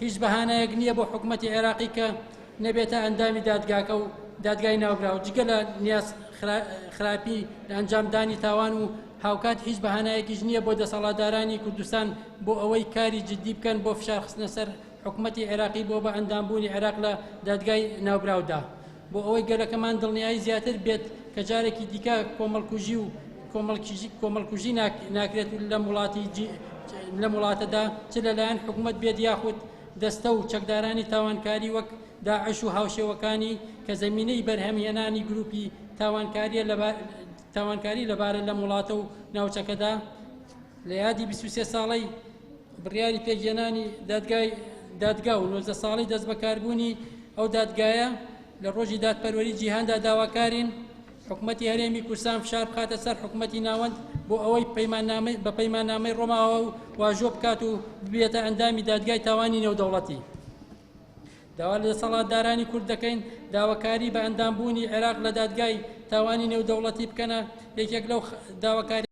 هیچ بەهانەیەک نییە بۆ حکوومەتی عێراقی کە نەبێتە ئەندامی دادگاکە و دادگای ناوگراوە جگە لە نیاز خراپی لە ئەنجامدانی تاوان و هاوکات هیچ بەهانەیەکیش نییە بۆ دەسەڵاتدارانی کوردستان بۆ ئەوەی کاری جدی بکەن بۆ فشار خستنە سەر حکوومەتی عێراقی بۆ بە ئەندامبوونی عێراق لە دادگای ناوبراودا بۆ ئەوەی گەلەکەمان دڵنیایی زیاتر بێت کە جارێکی دیکە کۆمەڵکوژی و کۆمەڵکوژی ناکرێت لە وڵاتەدا چ لەلایەن حکوومەت بێت یاخود دەستە و چەکدارانی تاوانکاری وەک داعش و هاوشێوەکانی کە زەمینەی بەرهەمهێنانی گروپی تاوانکاری لەبارە لەم وڵاتە و ناوچەکەدا لە یادی 23 ساڵەی بڕیاری پێگێنانی دادگا و 19 ساڵی دەست بەکاربوونی ئەو دادگایە لە ڕۆژی دادپەروەری جیهاندا داواکارین حکوومەتی هەرێمی کوردستان فشار بخاتە سەر حکوومەتی ناوەند بۆ ئەوەی بە پەیماننامەی ڕۆماوە و واژۆ بکات و ببێتە ئەندامی دادگای تاوانی نێودەوڵەتی. داوا لە دەسەڵاتدارانی کورد دەکەین داواکاری بە ئەندامبوونی عێراق لە دادگای تاوانی نێودەوڵەتی بکەنە یەکێک لەو داواکاری